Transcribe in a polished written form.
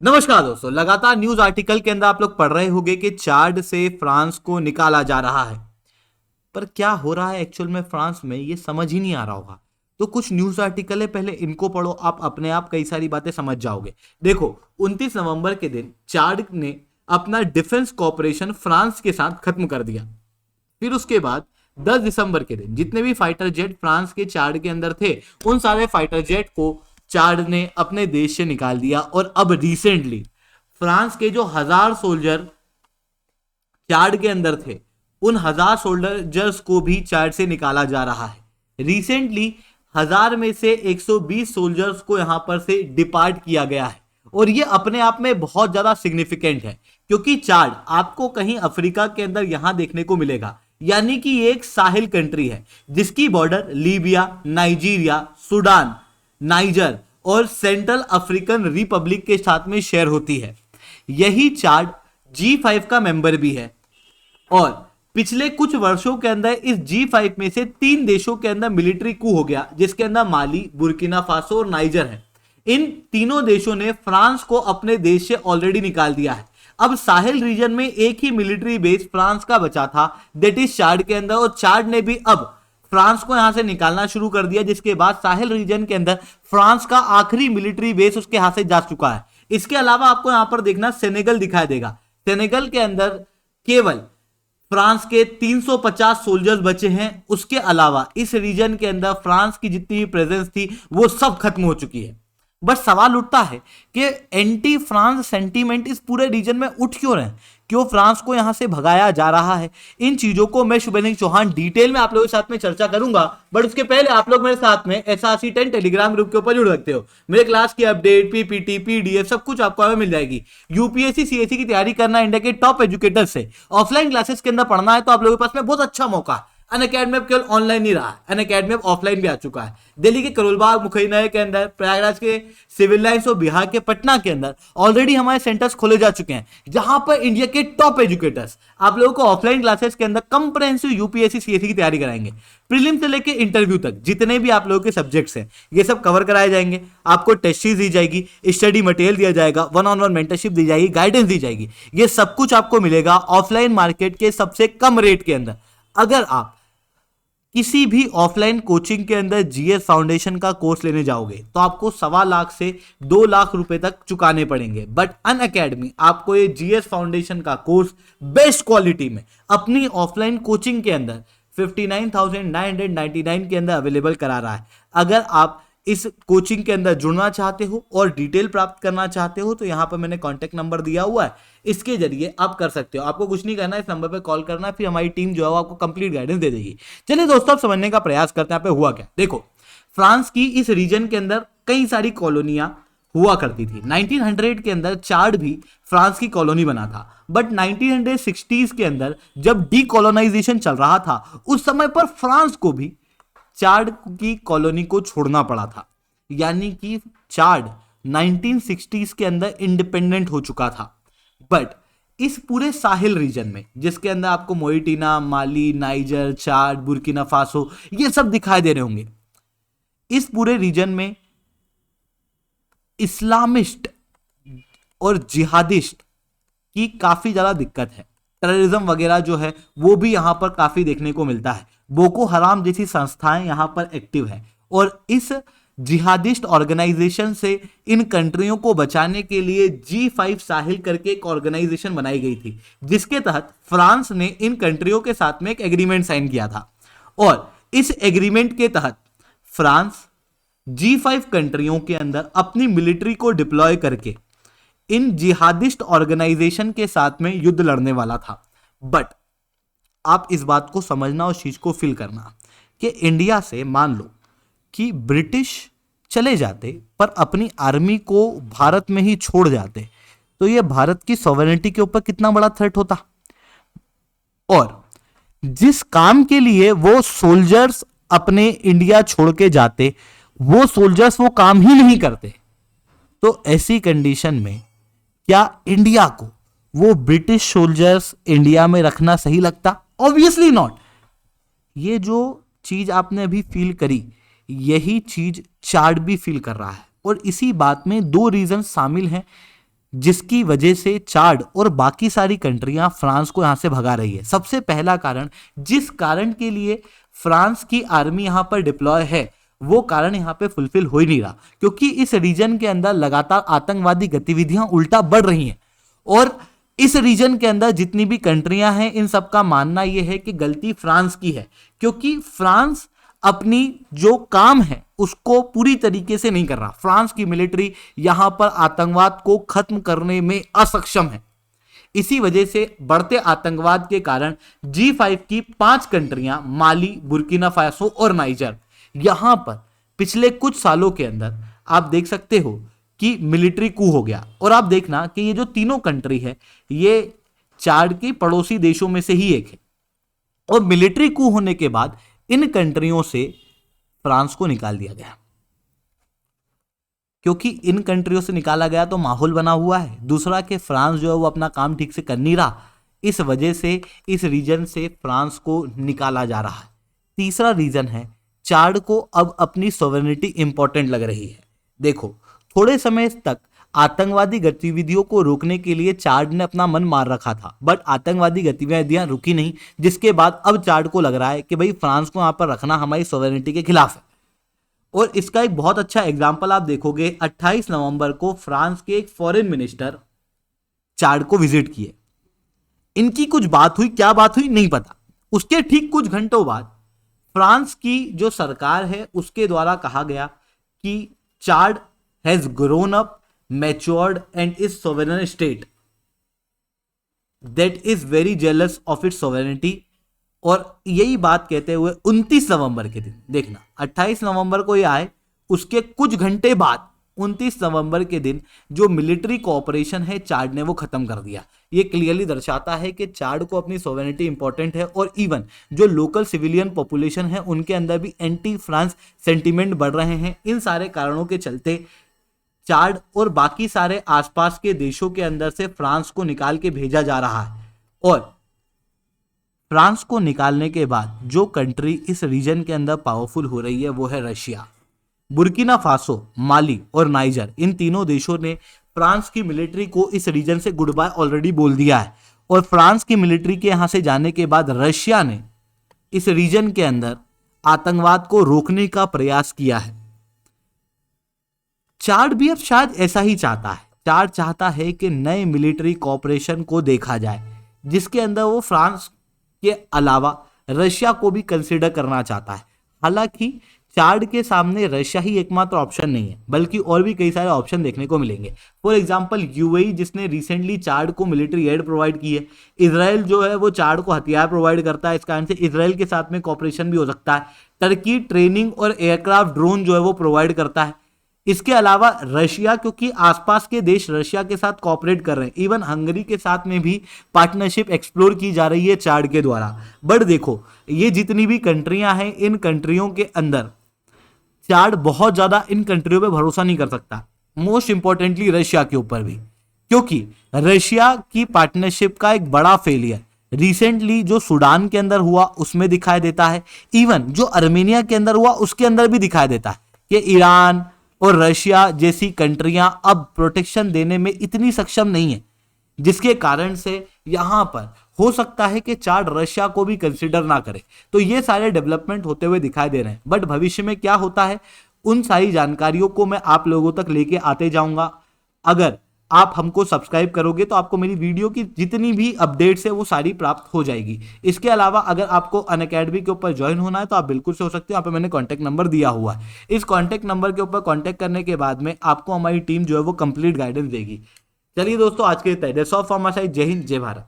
नमस्कार दोस्तों, लगातार न्यूज आर्टिकल के अंदर आप लोग पढ़ रहे होंगे कि चाड से फ्रांस को निकाला जा रहा है। पर क्या हो रहा है एक्चुअल में फ्रांस में, ये समझ ही नहीं आ रहा होगा। तो कुछ न्यूज आर्टिकल है, पहले इनको पढ़ो, आप अपने आप कई सारी बातें समझ जाओगे। देखो, 29 नवंबर के दिन चाड ने अपना डिफेंस कॉपरेशन फ्रांस के साथ खत्म कर दिया। फिर उसके बाद 10 दिसंबर के दिन जितने भी फाइटर जेट फ्रांस के चाड के अंदर थे, उन सारे फाइटर जेट को चाड ने अपने देश से निकाल दिया। और अब रिसेंटली फ्रांस के जो 1000 सोल्जर चाड के अंदर थे, उन 1000 सोल्जर्स को भी चाड से निकाला जा रहा है। रिसेंटली 1000 में से 120 सोल्जर्स को यहां पर से डिपार्ट किया गया है। और ये अपने आप में बहुत ज्यादा सिग्निफिकेंट है, क्योंकि चाड आपको कहीं अफ्रीका के अंदर यहां देखने को मिलेगा। यानी कि ये एक साहिल कंट्री है जिसकी border Libya, Nigeria, Sudan, niger और सेंट्रल अफ्रीकन रिपब्लिक के साथ में शेयर होती है। यही चाड G5 का मेंबर भी है। और पिछले कुछ वर्षों के अंदर इस G5 में से 3 देशों के अंदर मिलिट्री कू हो गया, जिसके अंदर माली, बुर्किना फासो और नाइजर है। इन तीनों देशों ने फ्रांस को अपने देश से ऑलरेडी निकाल दिया है। अब साहिल रीजन में एक ही मिलिट्री बेस फ्रांस का बचा था, दैट इज चाड के अंदर। और चाड ने भी अब फ्रांस को यहां से निकालना शुरू कर दिया, जिसके बाद साहिल रीजन के अंदर फ्रांस का आखिरी मिलिट्री बेस उसके हाथ से जा चुका है। इसके अलावा आपको यहां पर देखना सेनेगल दिखाई देगा। सेनेगल के अंदर केवल फ्रांस के 350 सोल्जर्स बचे हैं। उसके अलावा इस रीजन के अंदर फ्रांस की जितनी भी प्रेजेंस थी वो सब खत्म हो चुकी है। बट सवाल उठता है कि एंटी फ्रांस सेंटीमेंट इस पूरे रीजन में उठ क्यों रहे हैं, क्यों फ्रांस को यहां से भगाया जा रहा है। इन चीजों को मैं शुभेंदु चौहान डिटेल में आप लोगों के साथ में चर्चा करूंगा। बट उसके पहले आप लोग मेरे साथ में SRC10 टेलीग्राम ग्रुप के ऊपर जुड़ सकते हो। मेरे क्लास की अपडेट, PPT, PDF सब कुछ आपको हमें मिल जाएगी। यूपीएससी CSE की तैयारी करना इंडिया के टॉप एजुकेटर से ऑफलाइन क्लासेस के अंदर पढ़ना है तो आप लोगों के पास में बहुत अच्छा मौका है। अनअकैडमी अब केवल ऑनलाइन नहीं रहा है, अनअकैडमी अब ऑफलाइन भी आ चुका है। दिल्ली के करोलबाग, मुखैना के अंदर, प्रयागराज के सिविल लाइंस और बिहार के पटना के अंदर ऑलरेडी हमारे सेंटर्स खोले जा चुके हैं, जहां पर इंडिया के टॉप एजुकेटर्स आप लोगों को ऑफलाइन क्लासेस के अंदर कंप्रेहेंसिव यूपीएससी CSE की तैयारी कराएंगे। प्रीलिम से लेकर इंटरव्यू तक जितने भी आप लोगों के सब्जेक्ट्स हैं, ये सब कवर कराए जाएंगे। आपको टेस्ट सीरीज दी जाएगी, स्टडी मटेरियल दिया जाएगा, वन-ऑन-वन मेंटरशिप दी जाएगी, गाइडेंस दी जाएगी। ये सब कुछ आपको मिलेगा ऑफलाइन मार्केट के सबसे कम रेट के अंदर। अगर आप किसी भी ऑफलाइन कोचिंग के अंदर GS फाउंडेशन का कोर्स लेने जाओगे तो आपको 1.25 लाख से 2 लाख रुपए तक चुकाने पड़ेंगे। बट अनअकैडमी आपको ये GS फाउंडेशन का कोर्स बेस्ट क्वालिटी में अपनी ऑफलाइन कोचिंग के अंदर 59,999 के अंदर अवेलेबल करा रहा है। अगर आप इस कोचिंग के अंदर जुड़ना चाहते हो और डिटेल प्राप्त करना चाहते हो तो यहाँ पर मैंने कॉन्टैक्ट नंबर दिया हुआ है, इसके जरिए आप कर सकते हो। आपको कुछ नहीं करना है, इस नंबर पे कॉल करना है, फिर हमारी टीम जो है वो आपको कंप्लीट गाइडेंस दे देगी। चलिए दोस्तों, अब समझने का प्रयास करते हैं यहाँ पे हुआ क्या। देखो, फ्रांस की इस रीजन के अंदर कई सारी कॉलोनियां हुआ करती थी। 1900 के अंदर चाड भी फ्रांस की कॉलोनी बना था। बट 1960s के अंदर जब डीकोलोनाइजेशन चल रहा था, उस समय पर फ्रांस को भी चाड की कॉलोनी को छोड़ना पड़ा था। यानी कि चाड 1960s के अंदर इंडिपेंडेंट हो चुका था। बट इस पूरे साहिल रीजन में, जिसके अंदर आपको मोइटिना, माली, नाइजर, चाड, बुर्किना फासो ये सब दिखाई दे रहे होंगे, इस पूरे रीजन में इस्लामिस्ट और जिहादिस्ट की काफी ज्यादा दिक्कत है। टेररिज्म वगैरह जो है वो भी यहां पर काफी देखने को मिलता है। बोको हराम जैसी संस्थाएं यहां पर एक्टिव है। और इस जिहादिस्ट ऑर्गेनाइजेशन से इन कंट्रियों को बचाने के लिए G5 साहिल करके एक ऑर्गेनाइजेशन बनाई गई थी, जिसके तहत फ्रांस ने इन कंट्रियों के साथ में एक एग्रीमेंट साइन किया था। और इस एग्रीमेंट के तहत फ्रांस G5 कंट्रियों के अंदर अपनी मिलिट्री को डिप्लॉय करके इन जिहादिस्ट ऑर्गेनाइजेशन के साथ में युद्ध लड़ने वाला था। बट आप इस बात को समझना और चीज को फील करना कि इंडिया से मान लो कि ब्रिटिश चले जाते पर अपनी आर्मी को भारत में ही छोड़ जाते, तो ये भारत की सॉवरेनिटी के ऊपर कितना बड़ा थ्रेट होता। और जिस काम के लिए वो सोल्जर्स अपने इंडिया छोड़ के जाते, वो सोल्जर्स वो काम ही नहीं करते। तो ऐसी कंडीशन में क्या इंडिया को वो ब्रिटिश सोल्जर्स इंडिया में रखना सही लगता? Obviously not. ये जो चीज आपने अभी फील करी, यही चीज चाड भी फील कर रहा है। और इसी बात में 2 रीजन शामिल हैं जिसकी वजह से चाड और बाकी सारी कंट्रियां फ्रांस को यहां से भगा रही है। सबसे पहला कारण, जिस कारण के लिए फ्रांस की आर्मी यहां पर डिप्लॉय है, वो कारण यहां पे फुलफिल हो ही नहीं रहा, क्योंकि इस रीजन के अंदर लगातार आतंकवादी गतिविधियां उल्टा बढ़ रही हैं। और इस रीजन के अंदर जितनी भी कंट्रियां हैं, इन सबका मानना यह है कि गलती फ्रांस की है, क्योंकि फ्रांस अपनी जो काम है उसको पूरी तरीके से नहीं कर रहा। फ्रांस की मिलिट्री यहां पर आतंकवाद को खत्म करने में असक्षम है। इसी वजह से बढ़ते आतंकवाद के कारण G5 की 5 कंट्रियां, माली, बुर्किना फासो और नाइजर, यहां पर पिछले कुछ सालों के अंदर आप देख सकते हो कि मिलिट्री कू हो गया। और आप देखना कि ये जो तीनों कंट्री है, ये चाड के पड़ोसी देशों में से ही एक है। और मिलिट्री कू होने के बाद इन कंट्रियों से फ्रांस को निकाल दिया गया, क्योंकि इन कंट्रियों से निकाला गया तो माहौल बना हुआ है। दूसरा कि फ्रांस जो है वो अपना काम ठीक से कर नहीं रहा, इस वजह से इस रीजन से फ्रांस को निकाला जा रहा है। तीसरा रीजन है, चाड को अब अपनी सॉवरेनिटी इंपॉर्टेंट लग रही है। देखो, थोड़े समय तक आतंकवादी गतिविधियों को रोकने के लिए चाड ने अपना मन मार रखा था, बट आतंकवादी गतिविधियां रुकी नहीं, जिसके बाद अब चाड को लग रहा है कि भाई फ्रांस को यहां पर रखना हमारी सॉवरेनिटी के खिलाफ है। और इसका एक बहुत अच्छा एग्जाम्पल आप देखोगे, 28 नवंबर को फ्रांस के एक फॉरेन मिनिस्टर चाड को विजिट किए। इनकी कुछ बात हुई, क्या बात हुई नहीं पता। उसके ठीक कुछ घंटों बाद फ्रांस की जो सरकार है उसके द्वारा कहा गया कि Chad has grown up, matured and is sovereign state that is very jealous of its sovereignty. और यही बात कहते हुए 29 नवंबर के दिन, देखना 28 नवंबर को ये आए, उसके कुछ घंटे बाद 29 नवंबर के दिन जो मिलिट्री कोऑपरेशन है चाड ने वो खत्म कर दिया। ये क्लियरली दर्शाता है कि चाड को अपनी सोवेरेनिटी इंपॉर्टेंट है। और इवन जो लोकल सिविलियन पॉपुलेशन है उनके अंदर भी एंटी फ्रांस सेंटीमेंट बढ़ रहे हैं। इन सारे कारणों के चलते चाड और बाकी सारे आसपास के देशों के अंदर से फ्रांस को निकाल के भेजा जा रहा है। और फ्रांस को निकालने के बाद जो कंट्री इस रीजन के अंदर पावरफुल हो रही है वो है रशिया। बुर्किना फासो, माली और नाइजर, इन तीनों देशों ने फ्रांस की मिलिट्री को इस रीजन से गुड बाय ऑलरेडी बोल दिया है। और फ्रांस की मिलिट्री के यहां से जाने के बाद रशिया ने इस रीजन के अंदर आतंकवाद को रोकने का प्रयास किया है। चाड भी अब शायद ऐसा ही चाहता है। चाड चाहता है कि नए मिलिट्री कॉपरेशन को देखा जाए, जिसके अंदर वो फ्रांस के अलावा रशिया को भी कंसीडर करना चाहता है। हालांकि चाड के सामने रशिया ही एकमात्र ऑप्शन नहीं है, बल्कि और भी कई सारे ऑप्शन देखने को मिलेंगे। फॉर एग्जांपल यूएई, जिसने रिसेंटली चाड को मिलिट्री एड प्रोवाइड की है। इजराइल जो है वो चाड को हथियार प्रोवाइड करता है, इस कारण से इजराइल के साथ में कॉपरेशन भी हो सकता है। टर्की ट्रेनिंग और एयरक्राफ्ट ड्रोन जो है वो प्रोवाइड करता है। इसके अलावा रशिया, क्योंकि आसपास के देश रशिया के साथ कोऑपरेट कर रहे हैं, इवन हंगरी के साथ में भी पार्टनरशिप एक्सप्लोर की जा रही है चाड के द्वारा। बट देखो, ये जितनी भी कंट्रियां हैं, इन कंट्रियों के अंदर चाड बहुत ज्यादा इन कंट्रियों पे भरोसा नहीं कर सकता। मोस्ट इंपॉर्टेंटली रशिया के ऊपर भी, क्योंकि रशिया की पार्टनरशिप का एक बड़ा फेलियर रिसेंटली जो सूडान के अंदर हुआ उसमें दिखाई देता है। इवन जो अर्मेनिया के अंदर हुआ उसके अंदर भी दिखाई देता है कि ईरान और रशिया जैसी कंट्रियां अब प्रोटेक्शन देने में इतनी सक्षम नहीं है, जिसके कारण से यहां पर हो सकता है कि चाड रशिया को भी कंसीडर ना करे। तो ये सारे डेवलपमेंट होते हुए दिखाई दे रहे हैं। बट भविष्य में क्या होता है, उन सारी जानकारियों को मैं आप लोगों तक लेके आते जाऊंगा। अगर आप हमको सब्सक्राइब करोगे तो आपको मेरी वीडियो की जितनी भी अपडेट्स है वो सारी प्राप्त हो जाएगी। इसके अलावा अगर आपको अनअकैडमी के ऊपर ज्वाइन होना है तो आप बिल्कुल से हो सकते हो। यहाँ पे मैंने कॉन्टैक्ट नंबर दिया हुआ है। इस कॉन्टैक्ट नंबर के ऊपर कॉन्टैक्ट करने के बाद में आपको हमारी टीम जो है वो कंप्लीट गाइडेंस देगी। चलिए दोस्तों, आज के लिए that's all from my side. जय हिंद, जय भारत।